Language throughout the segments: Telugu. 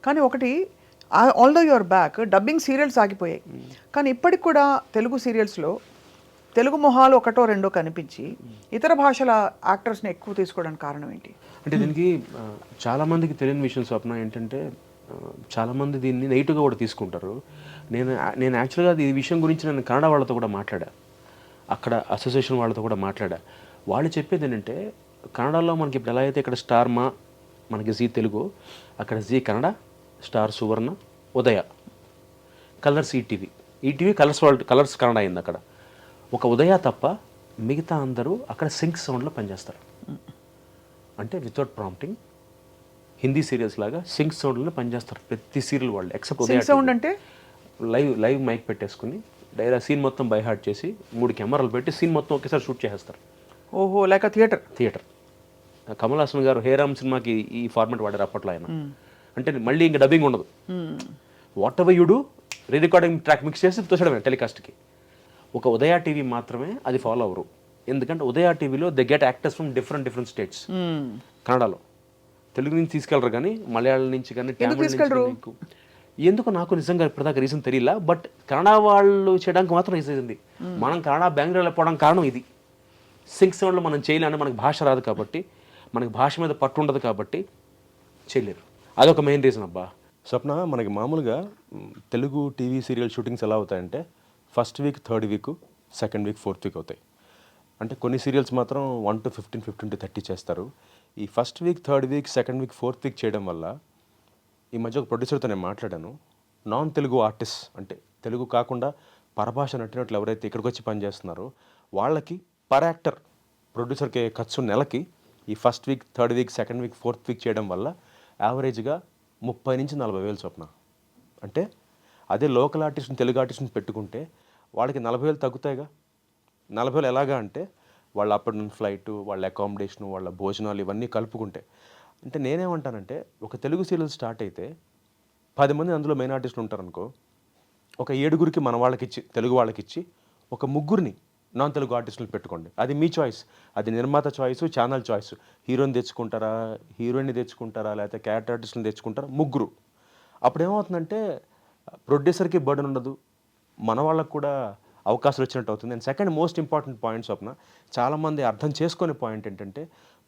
కానీ ఒకటి although your back dubbing serials ఆగిపోయాయి, కానీ ఇప్పటికి కూడా తెలుగు సీరియల్స్లో తెలుగు మొహాలు ఒకటో రెండో కనిపించి ఇతర భాషల యాక్టర్స్ని ఎక్కువ తీసుకోవడానికి కారణం ఏంటి? అంటే దీనికి చాలామందికి తెలియని విషయం స్వప్న ఏంటంటే, చాలామంది దీన్ని నెగిటివ్గా కూడా తీసుకుంటారు. నేను నేను యాక్చువల్గా ఈ విషయం గురించి నేను కన్నడ వాళ్ళతో కూడా మాట్లాడా, అక్కడ అసోసియేషన్ వాళ్ళతో కూడా మాట్లాడా. వాళ్ళు చెప్పేది ఏంటంటే, కన్నడలో మనకి ఇప్పుడు ఎలా అయితే ఇక్కడ స్టార్ మా మనకి జీ తెలుగు, అక్కడ జీ కన్నడ, స్టార్ సువర్ణ, ఉదయ, కలర్స్ ఈటీవీ కలర్స్ కన్నడ అయింది. అక్కడ ఒక ఉదయ తప్ప మిగతా అందరూ అక్కడ సింక్ సౌండ్లో పనిచేస్తారు. అంటే వితౌట్ ప్రాంప్టింగ్ హిందీ సీరియల్స్ లాగా సింక్ సౌండ్లో పనిచేస్తారు ప్రతి సీరియల్ వాళ్ళు, ఎక్సెప్ట్ ఉదయ సౌండ్ అంటే లైవ్ మైక్ పెట్టేసుకుని సీన్ మొత్తం బై హార్ట్ చేసి 3 కెమెరాలు పెట్టి సీన్ మొత్తం ఒకేసారి షూట్ చేసేస్తారు. ఓహో, లైక్ థియేటర్. కమల్ హాసన్ గారు హేరామ్ సినిమాకి ఈ ఫార్మాట్ వాడారు అప్పట్లో ఆయన. అంటే మళ్ళీ ఇంకా డబ్బింగ్ ఉండదు, what ever you do re recording track mix చేసి తోసడమే టెలికాస్ట్కి. ఒక ఉదయ టీవీ మాత్రమే అది ఫాలో అవ్వరు, ఎందుకంటే ఉదయ టీవీలో they get actors from different states. కన్నడలో తెలుగు నుంచి తీసుకెళ్ళరు, కానీ మలయాళం నుంచి కానీ ఎందుకు నాకు నిజంగా ఇప్పటిదాకా రీజన్ తెలియలా. బట్ కన్నడ వాళ్ళు చేయడానికి మాత్రం రీజన్ ఉంది. మనం కన్నడ బెంగళూరు వెళ్ళిపోవడానికి కారణం ఇది. సింక్ సౌండ్లో మనం చేయలేని, మనకు భాష రాదు కాబట్టి, మనకి భాష మీద పట్టు ఉండదు కాబట్టి చేయలేరు. అదొక మెయిన్ రీజన్ అబ్బా. స్వప్న, మనకి మామూలుగా తెలుగు టీవీ సీరియల్ షూటింగ్స్ ఎలా అవుతాయంటే, first week, third week, second week, fourth week అవుతాయి. అంటే కొన్ని సీరియల్స్ మాత్రం 1 to 15, 15 to 30 చేస్తారు. ఈ first week, third week, second week, fourth week చేయడం వల్ల, ఈ మధ్య ఒక ప్రొడ్యూసర్తో నేను మాట్లాడాను, నాన్ తెలుగు ఆర్టిస్ట్ అంటే తెలుగు కాకుండా పరభాష నటినట్లు ఎవరైతే ఇక్కడికి వచ్చి పనిచేస్తున్నారో వాళ్ళకి పర్ యాక్టర్ ప్రొడ్యూసర్కి ఖర్చు నెలకి ఈ first week, third week, second week, fourth week చేయడం వల్ల యావరేజ్గా 30 నుంచి 40 వేలు చొప్పున. అంటే అదే లోకల్ ఆర్టిస్ట్ని, తెలుగు ఆర్టిస్ట్ని పెట్టుకుంటే వాళ్ళకి 40 వేలు తగ్గుతాయిగా. 40 వేలు ఎలాగా అంటే వాళ్ళ అప్ అండ్ డౌన్ ఫ్లైట్, వాళ్ళ అకామిడేషను, వాళ్ళ భోజనాలు ఇవన్నీ కలుపుకుంటే. అంటే నేనేమంటానంటే, ఒక తెలుగు సీరియల్ స్టార్ట్ అయితే 10 మంది అందులో మెయిన్ ఆర్టిస్టులు ఉంటారనుకో, ఒక 7గురికి మన వాళ్ళకిచ్చి, తెలుగు వాళ్ళకిచ్చి, ఒక 3గురిని నాన్ తెలుగు ఆర్టిస్టులు పెట్టుకోండి. అది మీ చాయిస్, అది నిర్మాత చాయిస్, ఛానల్ చాయిస్. హీరోని తెచ్చుకుంటారా, హీరోయిన్ని తెచ్చుకుంటారా, లేకపోతే క్యారెక్టర్ ఆర్టిస్టులను తెచ్చుకుంటారా, 3. అప్పుడు ఏమవుతుందంటే ప్రొడ్యూసర్కి బర్డెన్ ఉండదు, మన వాళ్ళకు కూడా అవకాశాలు వచ్చినట్టు అవుతుంది. And second most important point Swapna, చాలామంది అర్థం చేసుకునే పాయింట్ ఏంటంటే,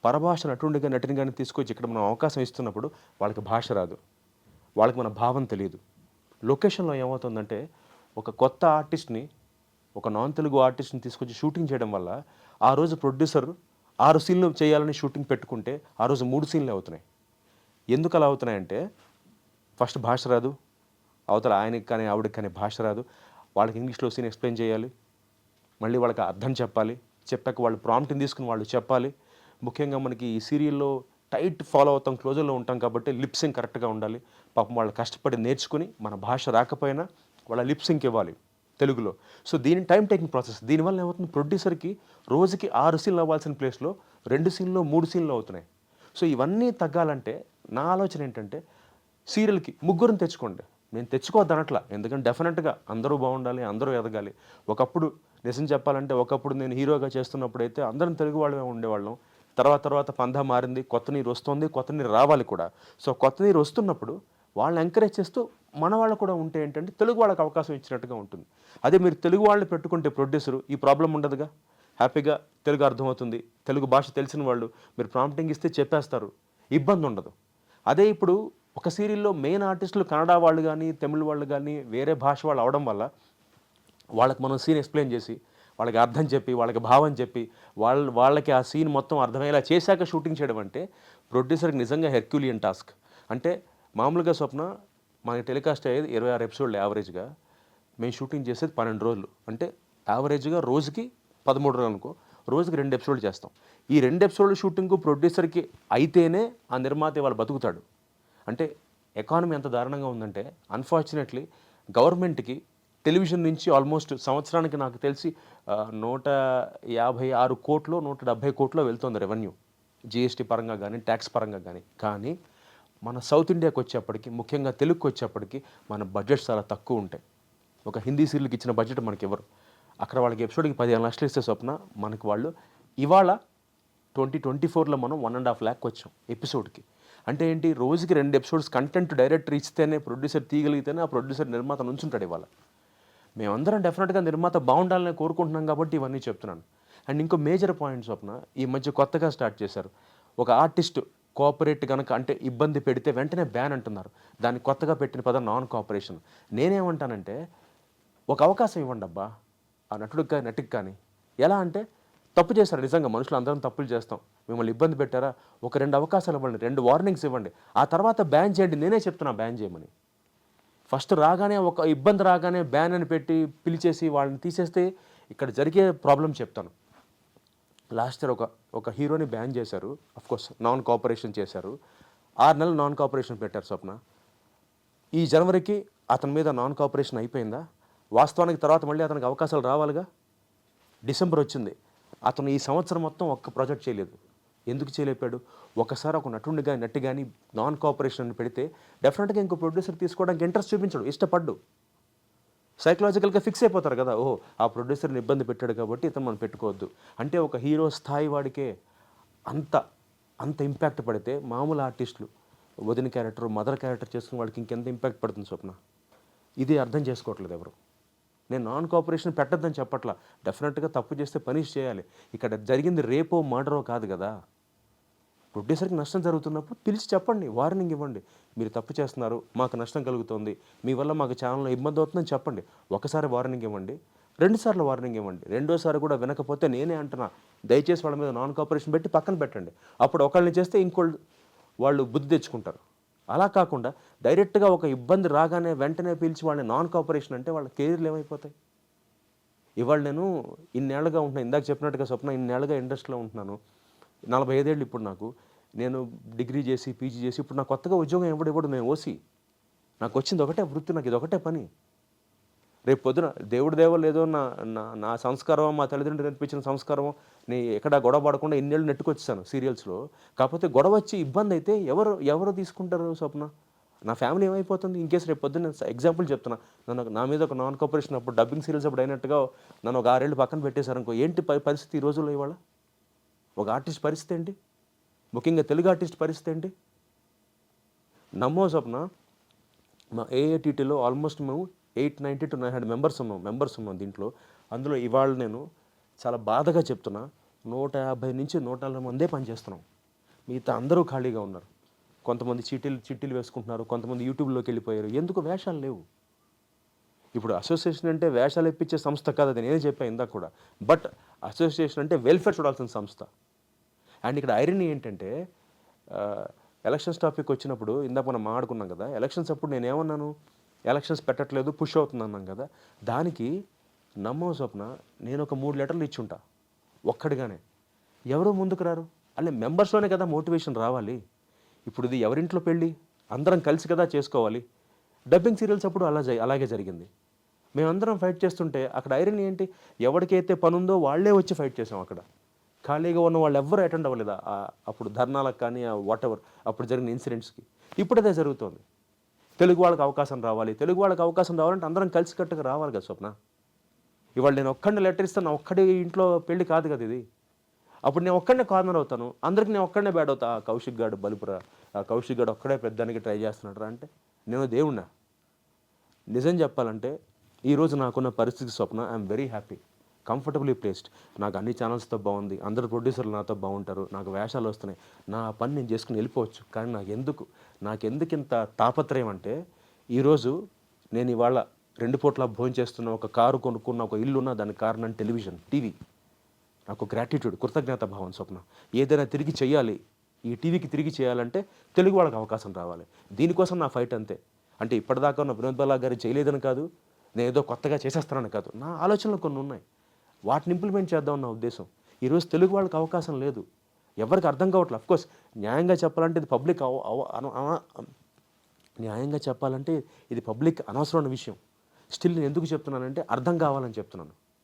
పరభాష నటుని కానీ తీసుకొచ్చి ఇక్కడ మనం అవకాశం ఇస్తున్నప్పుడు వాళ్ళకి భాష రాదు, వాళ్ళకి మన భావం తెలియదు. లొకేషన్లో ఏమవుతుందంటే, ఒక కొత్త ఆర్టిస్ట్ని, ఒక నాన్ తెలుగు ఆర్టిస్ట్ని తీసుకొచ్చి షూటింగ్ చేయడం వల్ల ఆ రోజు ప్రొడ్యూసర్ 6 సీన్లు చేయాలని షూటింగ్ పెట్టుకుంటే ఆ రోజు 3 సీన్లే అవుతున్నాయి. ఎందుకు అలా అవుతున్నాయంటే, ఫస్ట్ భాష రాదు, అవతల ఆయనకి కానీ ఆవిడకి కానీ భాష రాదు, వాళ్ళకి ఇంగ్లీష్లో సీన్ ఎక్స్ప్లెయిన్ చేయాలి, మళ్ళీ వాళ్ళకి అర్థం చెప్పాలి, చెప్పాక వాళ్ళు ప్రాంప్ట్ని తీసుకుని వాళ్ళు చెప్పాలి. ముఖ్యంగా మనకి ఈ సీరియల్లో టైట్ ఫాలో అవుతాం, క్లోజర్లో ఉంటాం కాబట్టి లిప్సింగ్ కరెక్ట్గా ఉండాలి. పాపం వాళ్ళు కష్టపడి నేర్చుకుని మన భాష రాకపోయినా వాళ్ళ లిప్సింగ్ ఇవ్వాలి తెలుగులో. సో దీని టైం టేకింగ్ ప్రాసెస్. దీనివల్ల ఏమవుతుంది, ప్రొడ్యూసర్కి రోజుకి 6 సీన్లు అవ్వాల్సిన ప్లేస్లో 2 సీన్లు, 3 సీన్లు అవుతున్నాయి. సో ఇవన్నీ తగ్గాలంటే నా ఆలోచన ఏంటంటే, సీరియల్కి 3గురిని తెచ్చుకోండి. నేను తెచ్చుకోవద్దనట్లా, ఎందుకంటే డెఫినెట్గా అందరూ బాగుండాలి, అందరూ ఎదగాలి. ఒకప్పుడు నిజం చెప్పాలంటే, ఒకప్పుడు నేను హీరోగా చేస్తున్నప్పుడైతే అందరం తెలుగు వాళ్ళమే ఉండేవాళ్ళం. తర్వాత పందా మారింది, కొత్త నీరు వస్తుంది, కొత్త నీరు రావాలి కూడా. సో కొత్త నీరు వస్తున్నప్పుడు వాళ్ళని ఎంకరేజ్ చేస్తూ మన వాళ్ళు కూడా ఉంటే ఏంటంటే తెలుగు వాళ్ళకి అవకాశం ఇచ్చినట్టుగా ఉంటుంది. అదే మీరు తెలుగు వాళ్ళని పెట్టుకుంటే ప్రొడ్యూసరు ఈ ప్రాబ్లం ఉండదుగా, హ్యాపీగా తెలుగు అర్థమవుతుంది, తెలుగు భాష తెలిసిన వాళ్ళు మీరు ప్రాంప్టింగ్ ఇస్తే చెప్పేస్తారు, ఇబ్బంది ఉండదు. అదే ఇప్పుడు ఒక సీరియల్లో మెయిన్ ఆర్టిస్టులు కన్నడ వాళ్ళు కానీ, తమిళ వాళ్ళు కానీ, వేరే భాష వాళ్ళు అవడం వల్ల వాళ్ళకి మనం సీన్ ఎక్స్ప్లెయిన్ చేసి, వాళ్ళకి అర్థం చెప్పి, వాళ్ళకి భావం చెప్పి, వాళ్ళకి ఆ సీన్ మొత్తం అర్థమయ్యేలా చేశాక షూటింగ్ చేయడం అంటే ప్రొడ్యూసర్కి నిజంగా హెర్క్యులియన్ టాస్క్. అంటే మామూలుగా స్వప్న మనకి టెలికాస్ట్ అయ్యేది 26 ఎపిసోడ్లు యావరేజ్గా, మేము షూటింగ్ చేసేది 12 రోజులు. అంటే యావరేజ్గా రోజుకి 13 రోజులు అనుకో, రోజుకి 2 ఎపిసోడ్లు చేస్తాం. ఈ 2 ఎపిసోడ్ల షూటింగ్ ప్రొడ్యూసర్కి అయితేనే ఆ నిర్మాత వాళ్ళు బతుకుతాడు. అంటే ఎకానమీ ఎంత దారుణంగా ఉందంటే, అన్ఫార్చునేట్లీ గవర్నమెంట్కి టెలివిజన్ నుంచి ఆల్మోస్ట్ సంవత్సరానికి నాకు తెలిసి 156 కోట్లు, 170 కోట్లు వెళ్తుంది రెవెన్యూ, జిఎస్టీ పరంగా కానీ, ట్యాక్స్ పరంగా కానీ. కానీ మన సౌత్ ఇండియాకి వచ్చేప్పటికి, ముఖ్యంగా తెలుగుకి వచ్చేప్పటికి మన బడ్జెట్స్ చాలా తక్కువ ఉంటాయి. ఒక హిందీ సీరియల్కి ఇచ్చిన బడ్జెట్ మనకి ఇవ్వరు. అక్కడ వాళ్ళకి ఎపిసోడ్కి 15 లక్షలు ఇస్తే స్వప్న, మనకి వాళ్ళు ఇవాళ 2024లో మనం 1.5 lakh వచ్చాం ఎపిసోడ్కి. అంటే ఏంటి, రోజుకి 2 ఎపిసోడ్స్ కంటెంట్ డైరెక్టర్ ఇస్తేనే, ప్రొడ్యూసర్ తీయగలిగితేనే ఆ ప్రొడ్యూసర్ నిర్మాత నుంచుంటాడు ఇవాళ. మేమందరం డెఫినెట్గా నిర్మాత బాగుండాలని కోరుకుంటున్నాం కాబట్టి ఇవన్నీ చెప్తున్నాను. అండ్ ఇంకో మేజర్ పాయింట్ స్వప్న, ఈ మధ్య కొత్తగా స్టార్ట్ చేశారు. ఒక ఆర్టిస్ట్ కోఆపరేట్ కనుక అంటే ఇబ్బంది పెడితే వెంటనే బ్యాన్ అంటున్నారు. దాన్ని కొత్తగా పెట్టిన పదం నాన్ కోఆపరేషన్. నేనేమంటానంటే ఒక అవకాశం ఇవ్వండి అబ్బా ఆ నటుడికి కానీ నటికి కానీ. ఎలా అంటే తప్పు చేస్తారు నిజంగా, మనుషులు అందరం తప్పులు చేస్తాం, మిమ్మల్ని ఇబ్బంది పెట్టారా, ఒక 2 అవకాశాలు ఇవ్వండి, 2 వార్నింగ్స్ ఇవ్వండి, ఆ తర్వాత బ్యాన్ చేయండి. నేనే చెప్తున్నా బ్యాన్ చేయమని. ఫస్ట్ రాగానే ఒక ఇబ్బంది రాగానే బ్యాన్ అని పెట్టి పిలిచేసి వాళ్ళని తీసేస్తే ఇక్కడ జరిగే ప్రాబ్లం చెప్తాను. లాస్ట్ ఇయర్ ఒక హీరోని బ్యాన్ చేశారు, అఫ్కోర్స్ నాన్ కోఆపరేషన్ చేశారు. 6 నెలలు నాన్ కోఆపరేషన్ పెట్టారు స్వప్న. ఈ జనవరికి అతని మీద నాన్ కోఆపరేషన్ అయిపోయిందా? వాస్తవానికి తర్వాత మళ్ళీ అతనికి అవకాశాలు రావాలిగా. డిసెంబర్ వచ్చింది, అతను ఈ సంవత్సరం మొత్తం ఒక్క ప్రాజెక్ట్ చేయలేదు. ఎందుకు చేయలేపాడు? ఒకసారి ఒక నటుడిని కానీ నటి కానీ నాన్ కోఆపరేషన్ పెడితే డెఫినెట్గా ఇంకో ప్రొడ్యూసర్ తీసుకోవడానికి ఇంట్రెస్ట్ చూపించడు, ఇష్టపడ్డు. సైకలాజికల్గా ఫిక్స్ అయిపోతారు కదా, ఓహో ఆ ప్రొడ్యూసర్ని ఇబ్బంది పెట్టాడు కాబట్టి ఇతను మనం పెట్టుకోవద్దు. అంటే ఒక హీరో స్థాయి వాడికే అంత ఇంపాక్ట్ పడితే మామూలు ఆర్టిస్టులు వదిన క్యారెక్టర్, మదర్ క్యారెక్టర్ చేసుకున్న వాళ్ళకి ఇంకెంత ఇంపాక్ట్ పడుతుంది స్వప్న? ఇది అర్థం చేసుకోవట్లేదు ఎవరు. నేను నాన్ కోఆపరేషన్ పెట్టద్దని చెప్పట్లా, డెఫినెట్గా తప్పు చేస్తే పనిష్ చేయాలి. ఇక్కడ జరిగింది రేపో మర్డరో కాదు కదా. ప్రొడ్యూసర్కి నష్టం జరుగుతున్నప్పుడు పిలిచి చెప్పండి, వార్నింగ్ ఇవ్వండి, మీరు తప్పు చేస్తున్నారు, మాకు నష్టం కలుగుతుంది, మీ వల్ల మాకు ఛానల్లో ఇబ్బంది అవుతుందని చెప్పండి. ఒకసారి వార్నింగ్ ఇవ్వండి, 2 సార్లు వార్నింగ్ ఇవ్వండి. 2వ సారి కూడా వినకపోతే నేనే అంటున్నా, దయచేసి వాళ్ళ మీద నాన్ కోఆపరేషన్ పెట్టి పక్కన పెట్టండి. అప్పుడు ఒకళ్ళని చేస్తే వాళ్ళు బుద్ధి తెచ్చుకుంటారు. అలా కాకుండా డైరెక్ట్గా ఒక ఇబ్బంది రాగానే వెంటనే పిలిచి వాళ్ళని నాన్ కోఆపరేషన్ అంటే వాళ్ళ కెరీర్లు ఏమైపోతాయి? ఇవాళ నేను ఇన్నేళ్ళుగా ఉంటున్నాను, ఇందాక చెప్పినట్టుగా స్వప్న, ఇన్నేళ్ళుగా ఇండస్ట్రీలో ఉంటున్నాను, 45 ఏళ్ళు ఇప్పుడు నాకు. నేను డిగ్రీ చేసి పీజీ చేసి ఇప్పుడు నాకు కొత్తగా ఉద్యోగం ఇవ్వడు. నేను ఓసి, నాకు వచ్చింది ఒకటే వృత్తి, నాకు ఇది ఒకటే పని. రేపు పొద్దున దేవుడి దేవలు ఏదో నా సంస్కారం, మా తల్లిదండ్రులు నేర్పించిన సంస్కారం, నేను ఎక్కడ గొడవ పడకుండా ఇన్నేళ్ళు నెట్టుకొచ్చాను సీరియల్స్లో. కాకపోతే గొడవ వచ్చి ఇబ్బంది అయితే ఎవరు తీసుకుంటారు స్వప్న? నా ఫ్యామిలీ ఏమైపోతుంది? ఇన్కేస్ రేపు పొద్దున్న ఎగ్జాంపుల్ చెప్తున్నా, నా మీద ఒక నాన్ కోఆపరేషన్ అప్పుడు డబ్బింగ్ సీరియల్స్ అప్పుడు అయినట్టుగా నన్ను ఒక 6 ఏళ్ళు పక్కన పెట్టేశారు అనుకో, ఏంటి పరిస్థితి ఈ రోజుల్లో? ఇవాళ ఒక ఆర్టిస్ట్ పరిస్థితి ఏంటి? ముఖ్యంగా తెలుగు ఆర్టిస్ట్ పరిస్థితి ఏంటి? నమ్మో స్వప్న, మా ఏఐటీటీలో ఆల్మోస్ట్ మేము 890 to 900 మెంబర్స్ ఉన్నాం దీంట్లో. అందులో ఇవాళ నేను చాలా బాధగా చెప్తున్నా, 150 నుంచి 140 మందే పనిచేస్తున్నాం, మిగతా అందరూ ఖాళీగా ఉన్నారు. కొంతమంది చిట్టీలు వేసుకుంటున్నారు, కొంతమంది యూట్యూబ్లోకి వెళ్ళిపోయారు. ఎందుకు? వేషాలు లేవు. ఇప్పుడు అసోసియేషన్ అంటే వేషాలు ఇప్పించే సంస్థ కాదు, అది నేనే చెప్పాను ఇందాక కూడా. బట్ అసోసియేషన్ అంటే వెల్ఫేర్ చూడాల్సిన సంస్థ. అండ్ ఇక్కడ ఐరనీ ఏంటంటే, ఎలక్షన్స్ టాపిక్ వచ్చినప్పుడు ఇందాక మనం మాట్లాడుకున్నాం కదా, ఎలక్షన్స్ అప్పుడు నేనేమన్నాను, ఎలక్షన్స్ పెట్టట్లేదు, పుష్ అవుతుంది అన్నాం కదా. దానికి నమ్మో స్వప్న, నేను ఒక 3 లెటర్లు ఇచ్చుంటా ఒక్కడిగానే. ఎవరు ముందుకు రారు? అలా మెంబర్స్లోనే కదా మోటివేషన్ రావాలి. ఇప్పుడు ఇది ఎవరింట్లో పెళ్ళి, అందరం కలిసి కదా చేసుకోవాలి. డబ్బింగ్ సీరియల్స్ అప్పుడు అలాగే జరిగింది. మేమందరం ఫైట్ చేస్తుంటే అక్కడ ఐరన్ ఏంటి, ఎవరికైతే పని ఉందో వాళ్ళే వచ్చి ఫైట్ చేసాం. అక్కడ ఖాళీగా ఉన్న వాళ్ళు ఎవ్వరూ అటెండ్ అవ్వలేదు అప్పుడు ధర్నాలకు కానీ వాట్ ఎవర్ అప్పుడు జరిగిన ఇన్సిడెంట్స్కి. ఇప్పుడు అదే జరుగుతుంది. తెలుగు వాళ్ళకి అవకాశం రావాలంటే అందరం కలిసికట్టుగా రావాలి కదా స్వప్న. ఇవాళ నేను ఒక్కడిని లెటర్ ఇస్తాను, ఒక్కడి ఇంట్లో పెళ్ళి కాదు కదా ఇది. అప్పుడు నేను ఒక్కడనే కార్నర్ అవుతాను, అందరికి నేను ఒక్కడనే బ్యాడ్ అవుతా. కౌశిక్ గాడు బలుపురా, కౌశిక్ గాడు ఒక్కడే పెద్దానికి ట్రై చేస్తున్నాడు రా అంటే నేను దేవుణ్ణా? నిజం చెప్పాలంటే ఈరోజు నాకున్న పరిస్థితి Swapna, I'm very happy, comfortably placed. నాకు అన్ని ఛానల్స్తో బాగుంది, అందరు ప్రొడ్యూసర్లు నాతో బాగుంటారు, నాకు వేషాలు వస్తున్నాయి, నా పని నేను చేసుకుని వెళ్ళిపోవచ్చు. కానీ నాకెందుకు ఇంత తాపత్రయం అంటే, ఈరోజు నేను ఇవాళ 2 పూట్ల భోజనం చేస్తున్న, ఒక కారు కొనుక్కున్న, ఒక ఇల్లు ఉన్న, దానికి కారణం టెలివిజన్, టీవీ. నాకు గ్రాటిట్యూడ్, కృతజ్ఞత భావం స్వప్న. ఏదైనా తిరిగి చేయాలి, ఈ టీవీకి తిరిగి చేయాలంటే తెలుగు వాళ్ళకి అవకాశం రావాలి. దీనికోసం నా ఫైట్ అంతే. అంటే ఇప్పటిదాకా ఉన్న వినోద్ బాలా గారు చేయలేదని కాదు, నేను ఏదో కొత్తగా చేసేస్తానని కాదు, నా ఆలోచనలు కొన్ని ఉన్నాయి, వాటిని ఇంప్లిమెంట్ చేద్దామన్న ఉద్దేశం. ఈరోజు తెలుగు వాళ్ళకి అవకాశం లేదు, ఎవరికి అర్థం కావట్లేదు. అఫ్కోర్స్ న్యాయంగా చెప్పాలంటే ఇది పబ్లిక్ అనవసరమైన విషయం. స్టిల్ నేను ఎందుకు చెప్తున్నానంటే అర్థం కావాలని చెప్తున్నాను.